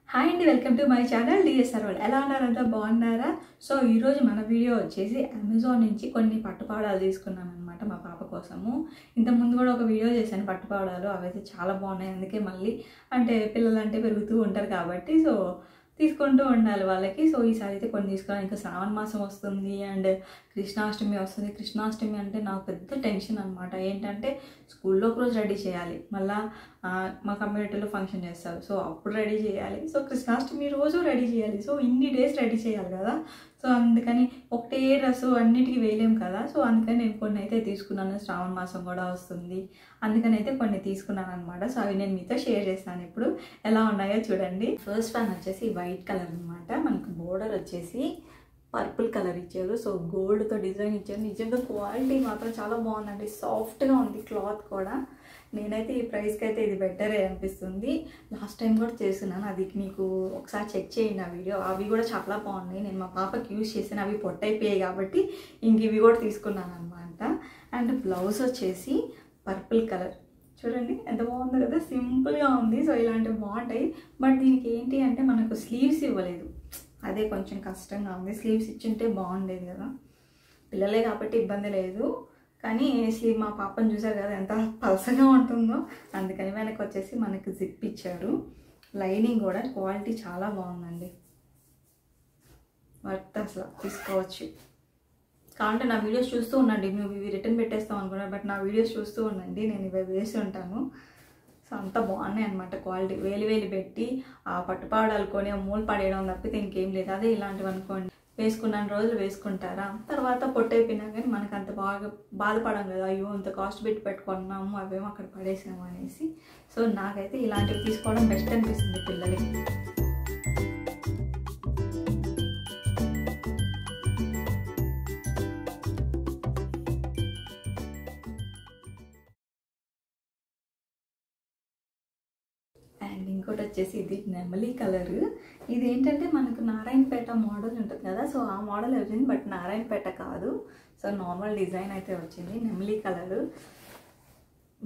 Hi అండి, welcome to my channel DSR world. ఎలా ఉన్నారంతా, బాగున్నారా? సో ఈరోజు మన వీడియో వచ్చేసి అమెజాన్ నుంచి కొన్ని పట్టుపావడాలు తీసుకున్నాను అనమాట మా పాప కోసము. ఇంతకుముందు కూడా ఒక వీడియో చేశాను పట్టుపావడాలు, అవైతే చాలా బాగున్నాయి. అందుకే మళ్ళీ అంటే పిల్లలు అంటే పెరుగుతూ ఉంటారు కాబట్టి సో తీసుకుంటూ ఉండాలి వాళ్ళకి. సో ఈసారి అయితే కొన్ని తీసుకున్నాను. ఇంకా శ్రావణ మాసం వస్తుంది అండ్ కృష్ణాష్టమి వస్తుంది. కృష్ణాష్టమి అంటే నాకు పెద్ద టెన్షన్ అనమాట. ఏంటంటే స్కూల్లో ఒక రోజు రెడీ చేయాలి, మళ్ళీ మా కమ్యూనిటీలో ఫంక్షన్ చేస్తారు, సో అప్పుడు రెడీ చేయాలి. సో కృష్ణాష్టమి రోజు రెడీ చేయాలి. సో ఇన్ని డేస్ రెడీ చేయాలి కదా. సో అందుకని ఒకటే డ్రెస్సు అన్నిటికీ వేయలేము కదా. సో అందుకని నేను కొన్ని అయితే తీసుకున్నాను. శ్రావణ మాసం కూడా వస్తుంది, అందుకని అయితే కొన్ని తీసుకున్నాను అనమాట. సో అవి నేను మీతో షేర్ చేస్తాను. ఇప్పుడు ఎలా ఉన్నాయో చూడండి. ఫస్ట్ వన్ వచ్చేసి వైట్ కలర్ అనమాట. మనకు బోర్డర్ వచ్చేసి పర్పుల్ కలర్ ఇచ్చారు. సో గోల్డ్తో డిజైన్ ఇచ్చారు. నిజంగా క్వాలిటీ మాత్రం చాలా బాగుందండి, సాఫ్ట్గా ఉంది క్లాత్ కూడా. నేనైతే ఈ ప్రైస్కి అయితే ఇది బెటరే అనిపిస్తుంది. లాస్ట్ టైం కూడా చేస్తున్నాను, అది మీకు ఒకసారి చెక్ చేయండి ఆ వీడియో. అవి కూడా చాలా బాగున్నాయి. నేను మా పాపకి యూజ్ చేసాను, అవి పొట్టయిపోయాయి కాబట్టి ఇంక ఇవి కూడా తీసుకున్నాను అనమాట. అండ్ బ్లౌజ్ వచ్చేసి పర్పుల్ కలర్, చూడండి ఎంత బాగుందో కదా, సింపుల్గా ఉంది. సో ఇలాంటివి బాగుంటాయి. బట్ దీనికి ఏంటి అంటే మనకు స్లీవ్స్ ఇవ్వలేదు, అదే కొంచెం కష్టంగా ఉంది. స్లీవ్స్ ఇచ్చింటే బాగుండేది కదా. పిల్లలే కాబట్టి ఇబ్బంది లేదు, కానీ స్లీవ్ మా పాపను చూసారు కదా ఎంత పలసగా ఉంటుందో, అందుకని వెనక్కి వచ్చేసి మనకి జిప్ ఇచ్చారు. లైనింగ్ కూడా క్వాలిటీ చాలా బాగుందండి, వర్త్ అసలు తీసుకోవచ్చు. కావాలంటే నా వీడియోస్ చూస్తూ ఉండండి. మేము ఇవి రిటర్న్ పెట్టేస్తాం అనుకున్నాను, బట్ నా వీడియోస్ చూస్తూ ఉండండి, నేను ఇవి వేసి ఉంటాను. సో అంత బాగున్నాయి అనమాట క్వాలిటీ. వేలు పెట్టి ఆ పట్టుపావడాలు కొని మూలు పడేయడం తప్పితే ఇంకేం లేదు. అదే ఇలాంటివి అనుకోండి, వేసుకున్న రోజులు వేసుకుంటారా, తర్వాత పొట్టైపోయినా కానీ మనకు అంత బాగా బాధపడం కదా, అయ్యో అంత కాస్ట్ పెట్టి పెట్టుకున్నాము అవేమో అక్కడ పడేసాము అనేసి. సో నాకైతే ఇలాంటివి తీసుకోవడం బెస్ట్ అనిపిస్తుంది పిల్లలకి. అండ్ ఇంకోటి వచ్చేసి ఇది నెమలి కలర్. ఇది ఏంటంటే మనకు నారాయణపేట మోడల్ ఉంటుంది కదా, సో ఆ మోడల్ వచ్చింది, బట్ నారాయణపేట కాదు. సో నార్మల్ డిజైన్ అయితే వచ్చింది. నెమలి కలర్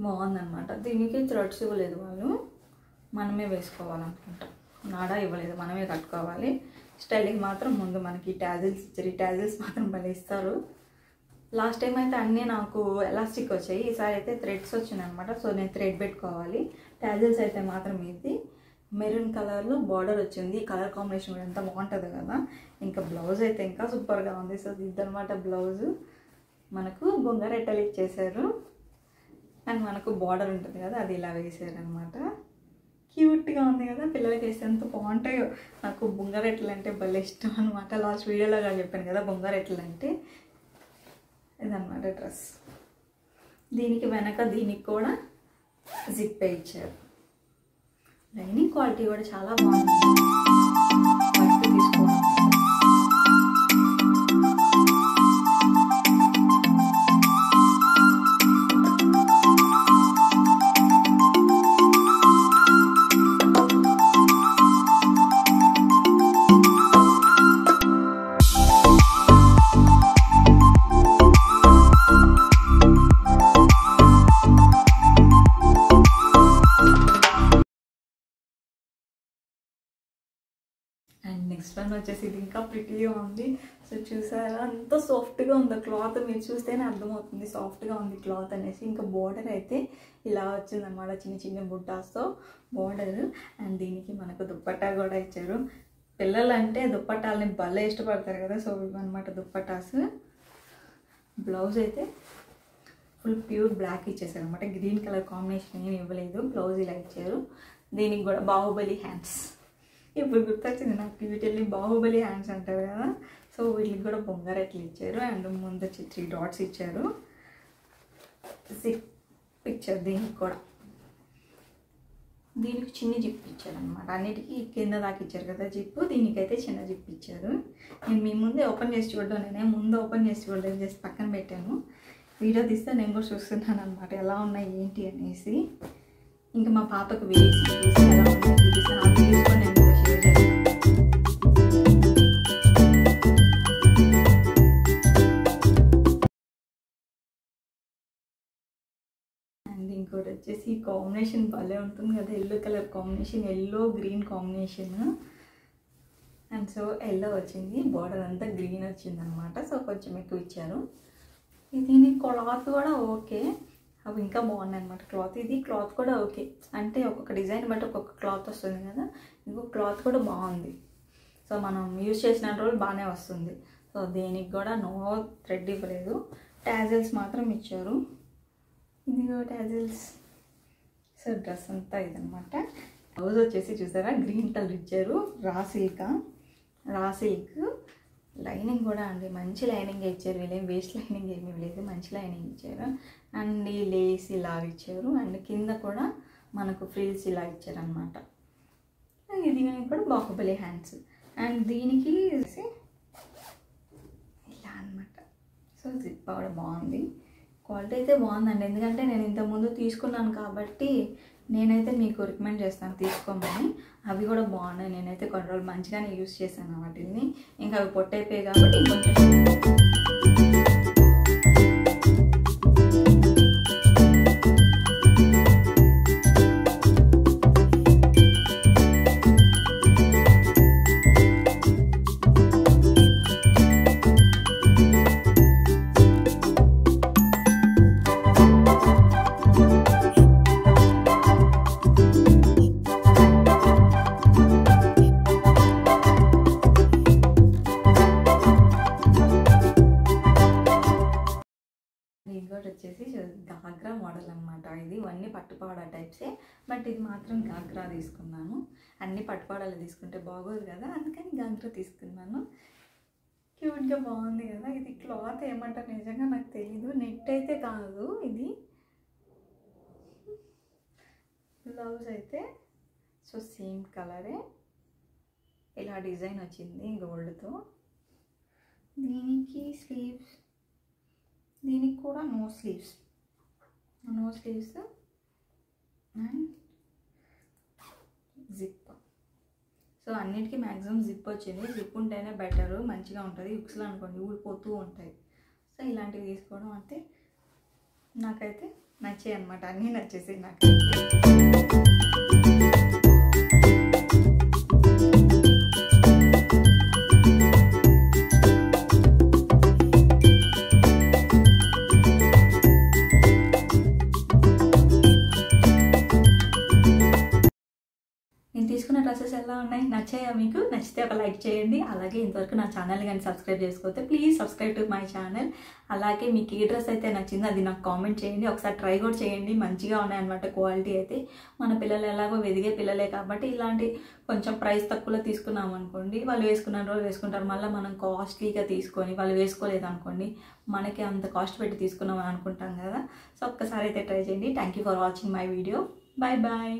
బాగుందన్నమాట. దీనికి థ్రెడ్స్ ఇవ్వలేదు వాళ్ళు, మనమే వేసుకోవాలనుకుంటాం. నాడా ఇవ్వలేదు, మనమే కట్టుకోవాలి. స్టైలింగ్ మాత్రం ముందు మనకి టాజిల్స్ ఇచ్చారు. ఈ టాజిల్స్ మాత్రం భలే ఇస్తారు. లాస్ట్ టైం అయితే అన్నీ నాకు ఎలాస్టిక్ వచ్చాయి, ఈసారి అయితే థ్రెడ్స్ వచ్చినాయి అనమాట. సో నేను థ్రెడ్ పెట్టుకోవాలి. టాజిల్స్ అయితే మాత్రం ఇది మెరూన్ కలర్లో బార్డర్ వచ్చింది. ఈ కలర్ కాంబినేషన్ కూడా ఎంత బాగుంటుంది కదా. ఇంకా బ్లౌజ్ అయితే ఇంకా సూపర్గా ఉంది. సో ఇదనమాట బ్లౌజు. మనకు బొంగరెట్టలు ఇచ్చేసారు అండ్ మనకు బార్డర్ ఉంటుంది కదా, అది ఇలా వేసారు అనమాట. క్యూట్గా ఉంది కదా, పిల్లలకి వేస్తే ఎంత బాగుంటాయో. నాకు బొంగరెట్టలు అంటే భలే ఇష్టం అనమాట. లాస్ట్ వీడియోలో చెప్పాను కదా బొంగరెట్టలు అంటే. ఇదన్నమాట డ్రెస్. దీనికి వెనక దీనికి కూడా జిప్ ఇచ్చారు. లైనింగ్ క్వాలిటీ కూడా చాలా బాగుంది. తీసుకోవాలి. అండ్ నెక్స్ట్ వన్ వచ్చేసి ఇది ఇంకా ప్రిటీగా ఉంది. సో చూసారా ఎంత సాఫ్ట్గా ఉందో క్లాత్, మీరు చూస్తేనే అర్థమవుతుంది సాఫ్ట్గా ఉంది క్లాత్ అనేసి. ఇంకా బోర్డర్ అయితే ఇలా వచ్చిందన్నమాట, చిన్న చిన్న బుట్టాస్తో బోర్డర్. అండ్ దీనికి మనకు దుప్పట్టా కూడా ఇచ్చారు. పిల్లలు అంటే దుప్పట్టాలని భలే ఇష్టపడతారు కదా, సో ఇవన్నమాట దుప్పట్టాస్. బ్లౌజ్ అయితే ఫుల్ ప్యూర్ బ్లాక్ ఇచ్చేసారు అనమాట. గ్రీన్ కలర్ కాంబినేషన్ ఏమి ఇవ్వలేదు. బ్లౌజ్ ఇలా ఇచ్చారు. దీనికి కూడా బాహుబలి హ్యాండ్స్, ఇప్పుడు గుర్తొచ్చింది నాకు, వీటిని బాహుబలి హ్యాండ్స్ అంటారు కదా. సో వీటికి కూడా బొంగరెట్లు ఇచ్చారు. అండ్ ముందు వచ్చి 3 డాట్స్ ఇచ్చారు. జిప్ ఇచ్చారు దీనికి కూడా. దీనికి చిన్న జిప్ ఇచ్చారు అనమాట. అన్నిటికీ కింద దాకా ఇచ్చారు కదా జిప్, దీనికైతే చిన్న జిప్ ఇచ్చారు. నేను మీ ముందే ఓపెన్ చేసి చూడడం, నేనే ముందు ఓపెన్ చేసి చూడలేదు, జస్ట్ పక్కన పెట్టాను. వీడియో తీస్తే నేను కూడా చూస్తున్నాను అనమాట ఎలా ఉన్నాయి ఏంటి అనేసి. ఇంకా మా పాపకు వేసి చూసి ఎలా ఉన్నాయి చూపిస్తాను. ఆ వీడియోస్ కూడా నేను కూడా షేర్ చేస్తాను. అండ్ ఇంకోటి వచ్చేసి ఈ కాంబినేషన్ భలే ఉంటుంది కదా, yellow colour combination, yellow green combination. And so yellow వచ్చింది, బార్డర్ అంతా గ్రీన్ వచ్చింది అనమాట. సో కొంచెం ఎక్కువ ఇచ్చారు. దీని క్లాత్ కూడా ఓకే, అవి ఇంకా బాగున్నాయి అనమాట క్లాత్. ఇది క్లాత్ కూడా ఓకే, అంటే ఒక్కొక్క డిజైన్ బట్టి ఒక్కొక్క క్లాత్ వస్తుంది కదా, ఇంకో క్లాత్ కూడా బాగుంది. సో మనం యూజ్ చేసిన రోజు బాగానే వస్తుంది. సో దీనికి కూడా నో థ్రెడ్ ఇవ్వలేదు, టాజిల్స్ మాత్రం ఇచ్చారు. ఇదిగో టాజిల్స్. సో డ్రెస్ అంతా ఇదనమాట. బ్లౌజ్ వచ్చేసి చూసారా గ్రీన్ కలర్ ఇచ్చారు, రా సిల్క్. లైనింగ్ కూడా అండి మంచి లైనింగ్ ఇచ్చారు, వీళ్ళేం వేస్ట్ లైనింగ్ ఏమీ లేదు, మంచి లైనింగ్ ఇచ్చారు. అండ్ ఈ లేస్ ఇలా ఇచ్చారు, అండ్ కింద కూడా మనకు ఫ్రిల్స్ ఇలా ఇచ్చారనమాట. ఇది కూడా బాహుబలి హ్యాండ్స్. అండ్ దీనికి ఇలా అనమాట. సో జిప్ కూడా బాగుంది, క్వాలిటీ అయితే బాగుందండి. ఎందుకంటే నేను ఇంతకుముందు తీసుకున్నాను కాబట్టి నేనైతే మీకు రికమెండ్ చేస్తాను తీసుకోమని. అవి కూడా బాగున్నాయి, నేనైతే కొన్ని రోజులు మంచిగానే యూస్ చేశాను వాటిని. ఇంకా అవి పొట్టైపోయాయి కాబట్టి ఇంకొంచెం ఇంకోటి వచ్చేసి గాగ్రా మోడల్ అనమాట. ఇది ఇవన్నీ పట్టుపావడా టైప్సే, బట్ ఇది మాత్రం గాగ్రా తీసుకున్నాను. అన్ని పట్టుపావడాలు తీసుకుంటే బాగోదు కదా, అందుకని గాగ్రా తీసుకున్నాను. క్యూట్గా బాగుంది కదా. ఇది క్లాత్ ఏమంటారు నిజంగా నాకు తెలీదు, నెట్ అయితే కాదు ఇది. బ్లౌజ్ అయితే సో సేమ్ కలరే, ఇలా డిజైన్ వచ్చింది గోల్డ్తో. దీనికి స్లీవ్స్, దీనికి కూడా no sleeves and zip. So అన్నిటికీ మ్యాక్సిమం జిప్ వచ్చింది, జిప్ ఉంటేనే బెటరు, మంచిగా ఉంటుంది. హుక్స్లో అనుకోండి ఊడిపోతూ ఉంటాయి. సో ఇలాంటివి తీసుకోవడం అంటే నాకైతే నచ్చాయి అనమాట, అన్నీ నచ్చేసాయి నాకైతే. నేను తీసుకున్న డ్రెస్సెస్ ఎలా ఉన్నాయి, నచ్చాయా మీకు? నచ్చితే ఒక లైక్ చేయండి. అలాగే ఇంతవరకు నా ఛానల్ కానీ సబ్స్క్రైబ్ చేసుకోతే please subscribe to my channel. అలాగే మీకు ఏ డ్రెస్ అయితే నచ్చిందో అది నాకు కామెంట్ చేయండి, ఒకసారి ట్రై కూడా చేయండి. మంచిగా ఉన్నాయన్నమాట క్వాలిటీ అయితే. మన పిల్లలు ఎలాగో వెదిగే పిల్లలే కాబట్టి ఇలాంటి కొంచెం ప్రైస్ తక్కువలో తీసుకున్నాం అనుకోండి, వాళ్ళు వేసుకున్న రోజు వేసుకుంటారు. మళ్ళీ మనం కాస్ట్లీగా తీసుకొని వాళ్ళు వేసుకోలేదు అనుకోండి, మనకి అంత కాస్ట్ పెట్టి తీసుకున్నాం అని అనుకుంటాం కదా. సో ఒక్కసారి అయితే ట్రై చేయండి. Thank you for watching my video. Bye bye.